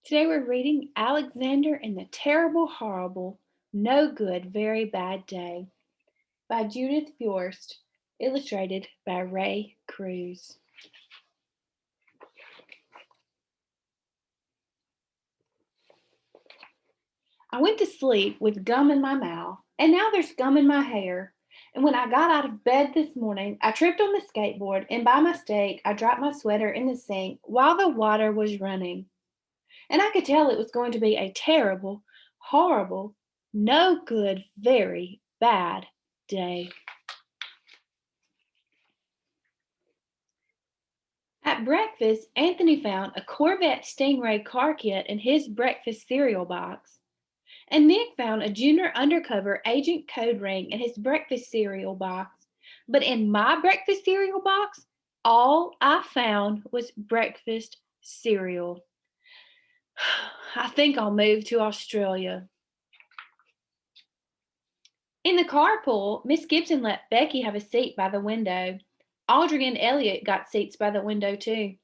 Today we're reading Alexander and the Terrible, Horrible, No Good, Very Bad Day by Judith Viorst, illustrated by Cruz. I went to sleep with gum in my mouth, and now there's gum in my hair. And when I got out of bed this morning, I tripped on the skateboard, and by mistake, I dropped my sweater in the sink while the water was running. And I could tell it was going to be a terrible, horrible, no good, very bad day. At breakfast, Anthony found a Corvette Stingray car kit in his breakfast cereal box. And Nick found a Junior Undercover Agent code ring in his breakfast cereal box. But in my breakfast cereal box, all I found was breakfast cereal. I think I'll move to Australia. In the carpool, Miss Gibson let Becky have a seat by the window. Audrey and Elliot got seats by the window too.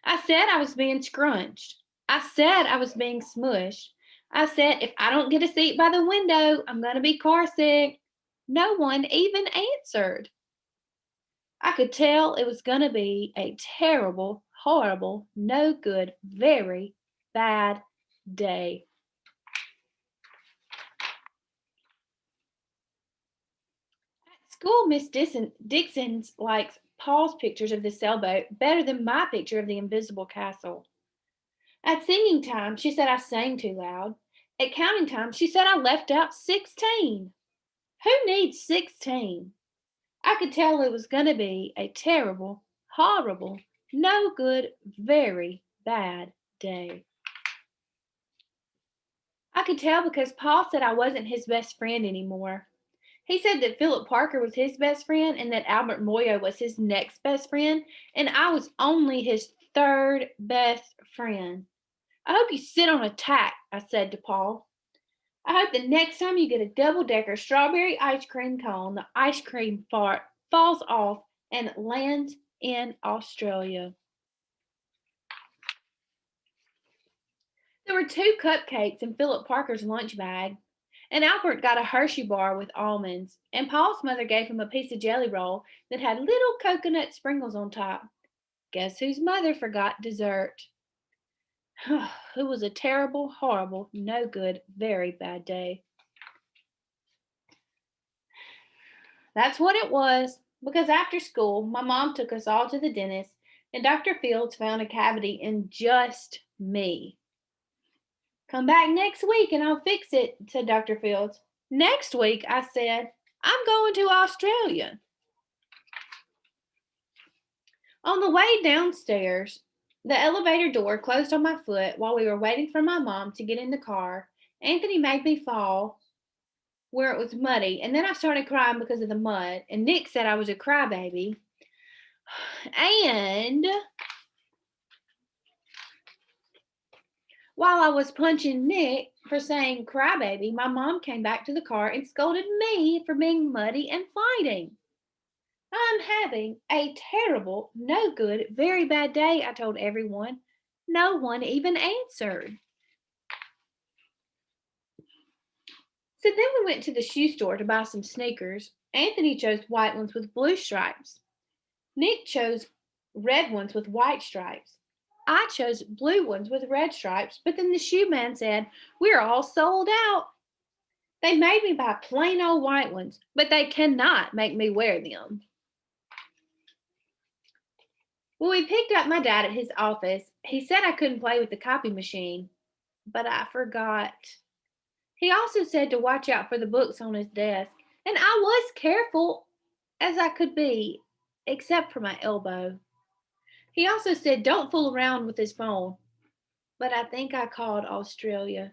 I said I was being scrunched. I said I was being smushed. I said if I don't get a seat by the window, I'm going to be car sick. No one even answered. I could tell it was going to be a terrible, horrible, no good, very bad day. At school, Miss Dixon likes Paul's pictures of the sailboat better than my picture of the invisible castle. At singing time, she said I sang too loud. At counting time, she said I left out 16. Who needs 16? I could tell it was going to be a terrible, horrible, no good, very bad day. I could tell because Paul said I wasn't his best friend anymore. He said that Philip Parker was his best friend and that Albert Moyo was his next best friend, and I was only his third best friend. I hope you sit on a tack, I said to Paul. I hope the next time you get a double-decker strawberry ice cream cone, the ice cream fart falls off and lands in Australia. There were 2 cupcakes in Philip Parker's lunch bag, and Albert got a Hershey bar with almonds, and Paul's mother gave him a piece of jelly roll that had little coconut sprinkles on top. Guess whose mother forgot dessert? It was a terrible, horrible, no good, very bad day. That's what it was, because after school, my mom took us all to the dentist, and Dr. Fields found a cavity in just me. Come back next week and I'll fix it, said Dr. Fields. Next week, I said, I'm going to Australia. On the way downstairs, the elevator door closed on my foot while we were waiting for my mom to get in the car. Anthony made me fall where it was muddy, and then I started crying because of the mud, and Nick said I was a crybaby. And while I was punching Nick for saying crybaby, my mom came back to the car and scolded me for being muddy and fighting. I'm having a terrible, no good, very bad day, I told everyone. No one even answered. So then we went to the shoe store to buy some sneakers. Anthony chose white ones with blue stripes. Nick chose red ones with white stripes. I chose blue ones with red stripes, but then the shoe man said, we're all sold out. They made me buy plain old white ones, but they cannot make me wear them. When we picked up my dad at his office, he said I couldn't play with the copy machine, but I forgot. He also said to watch out for the books on his desk, and I was careful as I could be, except for my elbow. He also said don't fool around with his phone, but I think I called Australia.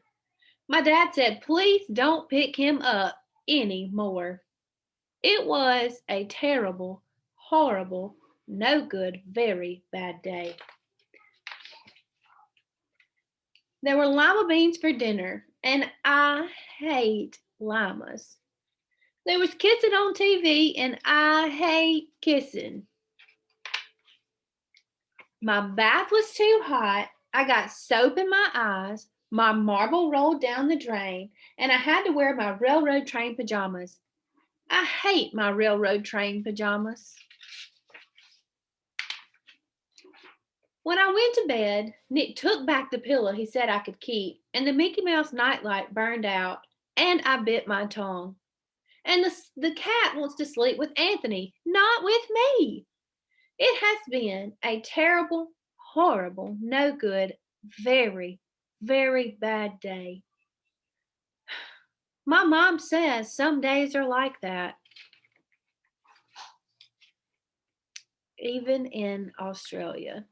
My dad said please don't pick him up anymore. It was a terrible, horrible, no good, very bad day. There were lima beans for dinner, and I hate limas. There was kissing on TV, and I hate kissing. My bath was too hot, I got soap in my eyes, my marble rolled down the drain, and I had to wear my railroad train pajamas. I hate my railroad train pajamas. When I went to bed, Nick took back the pillow he said I could keep, and the Mickey Mouse nightlight burned out, and I bit my tongue. And the cat wants to sleep with Anthony, not with me. It has been a terrible, horrible, no good, very, very bad day. My mom says some days are like that, even in Australia.